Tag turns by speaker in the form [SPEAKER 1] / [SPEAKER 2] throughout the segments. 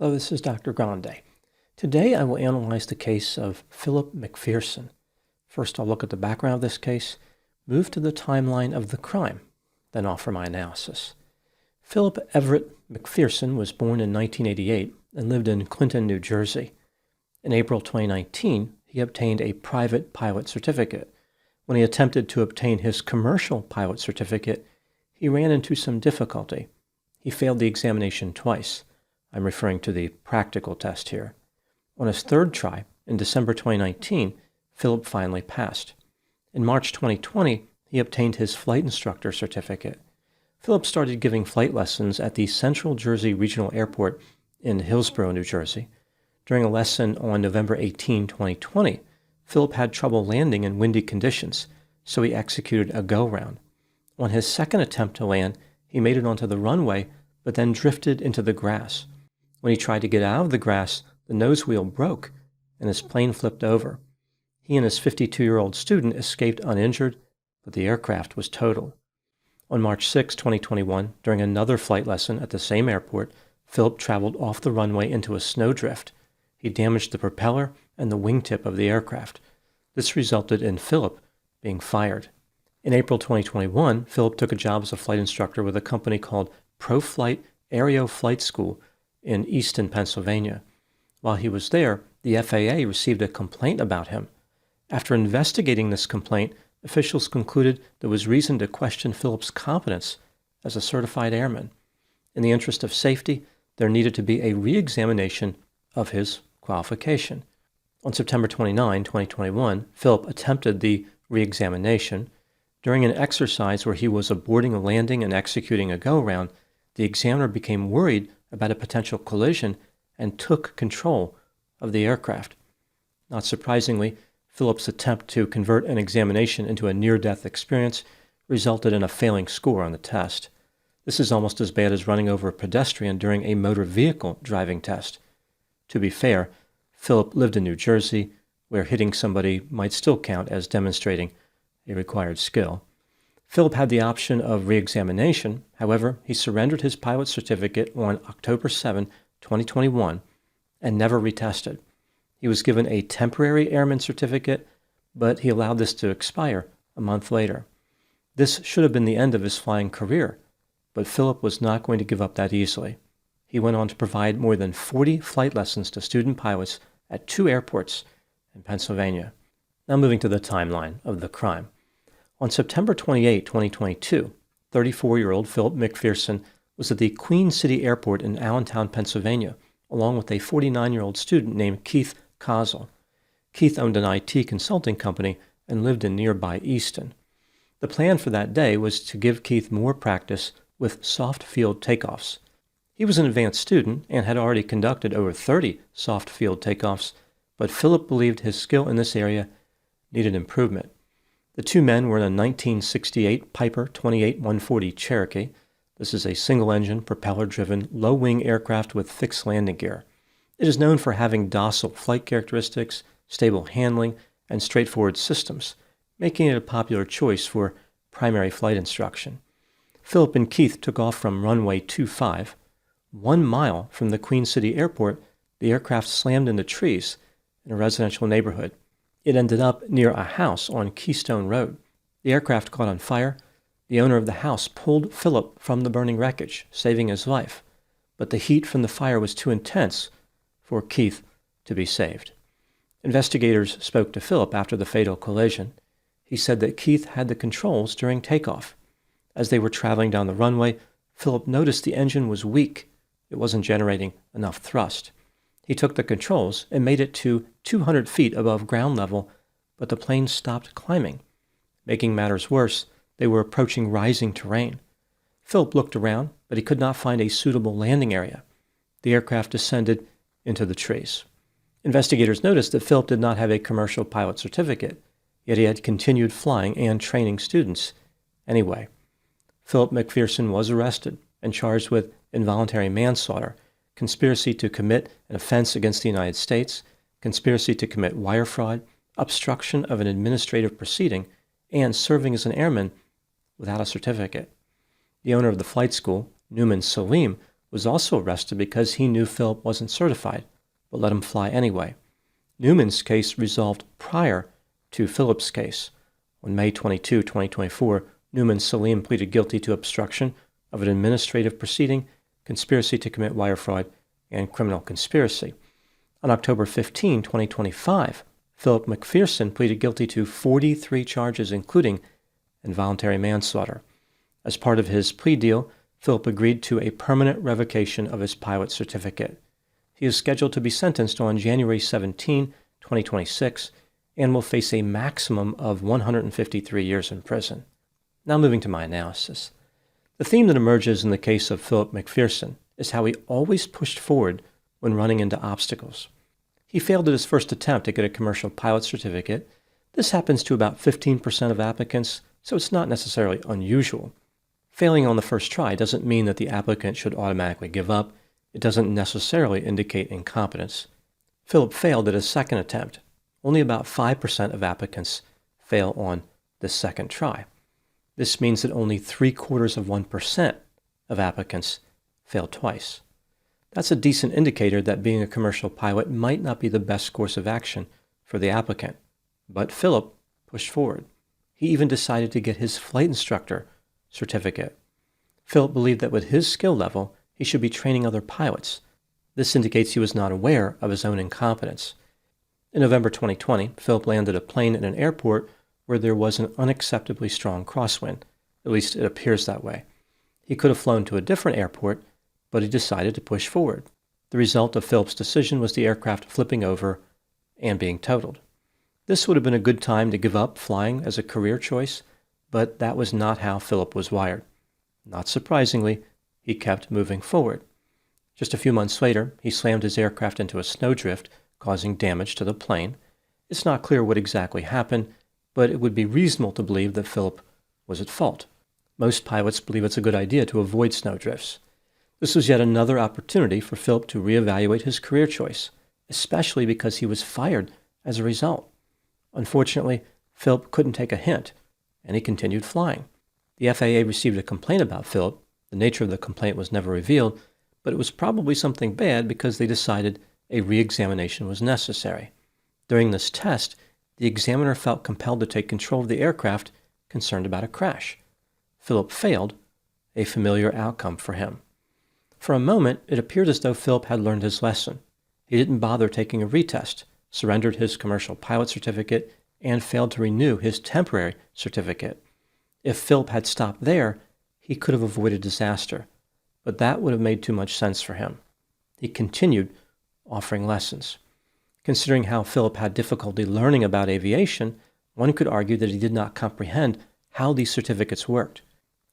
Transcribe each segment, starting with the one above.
[SPEAKER 1] Hello, this is Dr. Grande. Today I will analyze the case of Philip McPherson. First, I'll look at the background of this case, move to the timeline of the crime, then offer my analysis. Philip Everett McPherson was born in 1988 and lived in Clinton, New Jersey. In April 2019, he obtained a private pilot certificate. When he attempted to obtain his commercial pilot certificate, he ran into some difficulty. He failed the examination twice. I'm referring to the practical test here. On his third try, in December 2019, Philip finally passed. In March 2020, he obtained his flight instructor certificate. Philip started giving flight lessons at the Central Jersey Regional Airport in Hillsborough, New Jersey. During a lesson on November 18, 2020, Philip had trouble landing in windy conditions, so he executed a go-round. On his second attempt to land, he made it onto the runway, but then drifted into the grass. When he tried to get out of the grass, the nose wheel broke, and his plane flipped over. He and his 52-year-old student escaped uninjured, but the aircraft was totaled. On March 6, 2021, during another flight lesson at the same airport, Philip traveled off the runway into a snowdrift. He damaged the propeller and the wingtip of the aircraft. This resulted in Philip being fired. In April 2021, Philip took a job as a flight instructor with a company called ProFlight Aero Flight School in Easton, Pennsylvania. While he was there, the FAA received a complaint about him. After investigating this complaint, officials concluded there was reason to question Philip's competence as a certified airman. In the interest of safety, there needed to be a re-examination of his qualification. On September 29, 2021, Philip attempted the re-examination. During an exercise where he was aborting a landing and executing a go-round, the examiner became worried about a potential collision and took control of the aircraft. Not surprisingly, Philip's attempt to convert an examination into a near-death experience resulted in a failing score on the test. This is almost as bad as running over a pedestrian during a motor vehicle driving test. To be fair, Philip lived in New Jersey, where hitting somebody might still count as demonstrating a required skill. Philip had the option of re-examination. However, he surrendered his pilot certificate on October 7, 2021, and never retested. He was given a temporary airman certificate, but he allowed this to expire a month later. This should have been the end of his flying career, but Philip was not going to give up that easily. He went on to provide more than 40 flight lessons to student pilots at 2 airports in Pennsylvania. Now moving to the timeline of the crime. On September 28, 2022, 34-year-old Philip McPherson was at the Queen City Airport in Allentown, Pennsylvania, along with a 49-year-old student named Keith Kozel. Keith owned an IT consulting company and lived in nearby Easton. The plan for that day was to give Keith more practice with soft field takeoffs. He was an advanced student and had already conducted over 30 soft field takeoffs, but Philip believed his skill in this area needed improvement. The two men were in a 1968 Piper 28-140 Cherokee. This is a single-engine, propeller-driven, low-wing aircraft with fixed landing gear. It is known for having docile flight characteristics, stable handling, and straightforward systems, making it a popular choice for primary flight instruction. Philip and Keith took off from runway 25. 1 mile from the Queen City Airport, the aircraft slammed into trees in a residential neighborhood. It ended up near a house on Keystone Road. The aircraft caught on fire. The owner of the house pulled Philip from the burning wreckage, saving his life. But the heat from the fire was too intense for Keith to be saved. Investigators spoke to Philip after the fatal collision. He said that Keith had the controls during takeoff. As they were traveling down the runway, Philip noticed the engine was weak. It wasn't generating enough thrust. He took the controls and made it to 200 feet above ground level, but the plane stopped climbing. Making matters worse, they were approaching rising terrain. Philip looked around, but he could not find a suitable landing area. The aircraft descended into the trees. Investigators noticed that Philip did not have a commercial pilot certificate, yet he had continued flying and training students. Anyway, Philip McPherson was arrested and charged with involuntary manslaughter, conspiracy to commit an offense against the United States, conspiracy to commit wire fraud, obstruction of an administrative proceeding, and serving as an airman without a certificate. The owner of the flight school, Newman Salim, was also arrested because he knew Philip wasn't certified, but let him fly anyway. Newman's case resolved prior to Philip's case. On May 22, 2024, Newman Salim pleaded guilty to obstruction of an administrative proceeding, conspiracy to commit wire fraud, and criminal conspiracy. On October 15, 2025, Philip McPherson pleaded guilty to 43 charges, including involuntary manslaughter. As part of his plea deal, Philip agreed to a permanent revocation of his pilot certificate. He is scheduled to be sentenced on January 17, 2026, and will face a maximum of 153 years in prison. Now moving to my analysis. The theme that emerges in the case of Philip McPherson is how he always pushed forward when running into obstacles. He failed at his first attempt to get a commercial pilot certificate. This happens to about 15% of applicants, so it's not necessarily unusual. Failing on the first try doesn't mean that the applicant should automatically give up. It doesn't necessarily indicate incompetence. Philip failed at his second attempt. Only about 5% of applicants fail on the second try. This means that only 0.75% of applicants fail twice. That's a decent indicator that being a commercial pilot might not be the best course of action for the applicant. But Philip pushed forward. He even decided to get his flight instructor certificate. Philip believed that with his skill level, he should be training other pilots. This indicates he was not aware of his own incompetence. In November 2020, Philip landed a plane in an airport where there was an unacceptably strong crosswind. At least it appears that way. He could have flown to a different airport, but he decided to push forward. The result of Philip's decision was the aircraft flipping over and being totaled. This would have been a good time to give up flying as a career choice, but that was not how Philip was wired. Not surprisingly, he kept moving forward. Just a few months later, he slammed his aircraft into a snowdrift, causing damage to the plane. It's not clear what exactly happened, but it would be reasonable to believe that Philip was at fault. Most pilots believe it's a good idea to avoid snowdrifts. This was yet another opportunity for Philip to reevaluate his career choice, especially because he was fired as a result. Unfortunately, Philip couldn't take a hint, and he continued flying. The FAA received a complaint about Philip. The nature of the complaint was never revealed, but it was probably something bad because they decided a re-examination was necessary. During this test, the examiner felt compelled to take control of the aircraft, concerned about a crash. Philip failed, a familiar outcome for him. For a moment, it appeared as though Philip had learned his lesson. He didn't bother taking a retest, surrendered his commercial pilot certificate, and failed to renew his temporary certificate. If Philip had stopped there, he could have avoided disaster, but that would have made too much sense for him. He continued offering lessons. Considering how Philip had difficulty learning about aviation, one could argue that he did not comprehend how these certificates worked.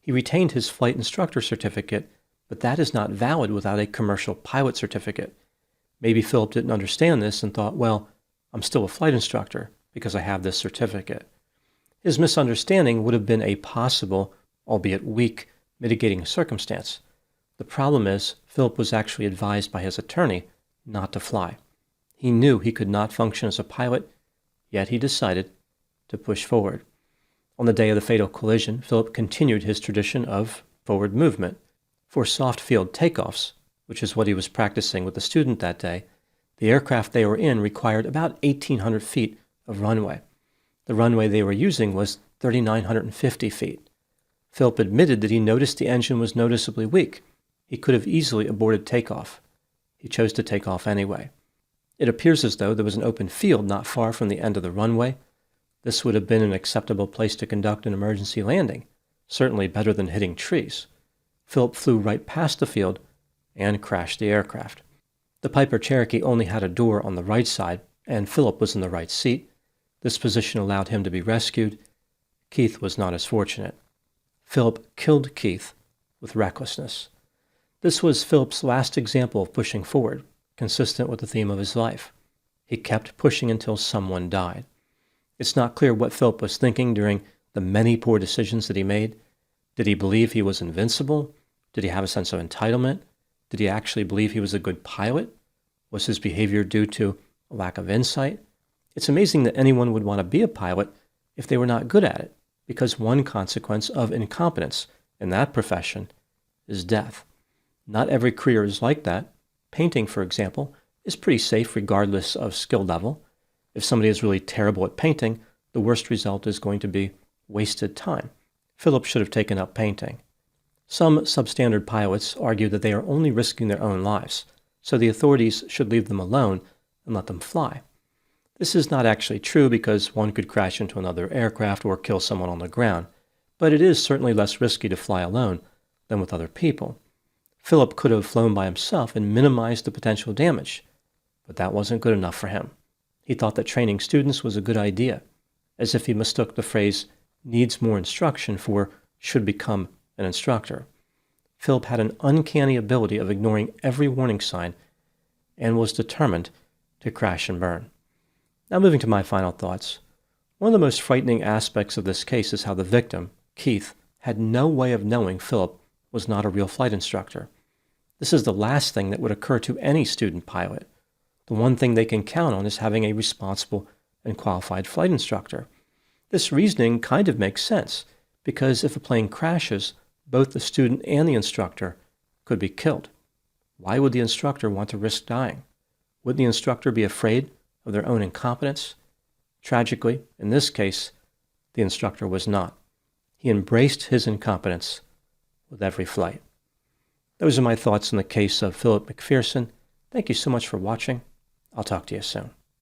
[SPEAKER 1] He retained his flight instructor certificate, but that is not valid without a commercial pilot certificate. Maybe Philip didn't understand this and thought, well, I'm still a flight instructor because I have this certificate. His misunderstanding would have been a possible, albeit weak, mitigating circumstance. The problem is, Philip was actually advised by his attorney not to fly. He knew he could not function as a pilot, yet he decided to push forward. On the day of the fatal collision, Philip continued his tradition of forward movement. For soft field takeoffs, which is what he was practicing with the student that day, the aircraft they were in required about 1,800 feet of runway. The runway they were using was 3,950 feet. Philip admitted that he noticed the engine was noticeably weak. He could have easily aborted takeoff. He chose to take off anyway. It appears as though there was an open field not far from the end of the runway. This would have been an acceptable place to conduct an emergency landing, certainly better than hitting trees. Philip flew right past the field and crashed the aircraft. The Piper Cherokee only had a door on the right side, and Philip was in the right seat. This position allowed him to be rescued. Keith was not as fortunate. Philip killed Keith with recklessness. This was Philip's last example of pushing forward, consistent with the theme of his life. He kept pushing until someone died. It's not clear what Philip was thinking during the many poor decisions that he made. Did he believe he was invincible? Did he have a sense of entitlement? Did he actually believe he was a good pilot? Was his behavior due to a lack of insight? It's amazing that anyone would want to be a pilot if they were not good at it, because one consequence of incompetence in that profession is death. Not every career is like that. Painting, for example, is pretty safe regardless of skill level. If somebody is really terrible at painting, the worst result is going to be wasted time. Philip should have taken up painting. Some substandard pilots argue that they are only risking their own lives, so the authorities should leave them alone and let them fly. This is not actually true because one could crash into another aircraft or kill someone on the ground, but it is certainly less risky to fly alone than with other people. Philip could have flown by himself and minimized the potential damage, but that wasn't good enough for him. He thought that training students was a good idea, as if he mistook the phrase needs more instruction for should become an instructor. Philip had an uncanny ability of ignoring every warning sign and was determined to crash and burn. Now moving to my final thoughts. One of the most frightening aspects of this case is how the victim, Keith, had no way of knowing Philip was not a real flight instructor. This is the last thing that would occur to any student pilot. The one thing they can count on is having a responsible and qualified flight instructor. This reasoning kind of makes sense, because if a plane crashes, both the student and the instructor could be killed. Why would the instructor want to risk dying? Would the instructor be afraid of their own incompetence? Tragically, in this case, the instructor was not. He embraced his incompetence with every flight. Those are my thoughts on the case of Philip McPherson. Thank you so much for watching. I'll talk to you soon.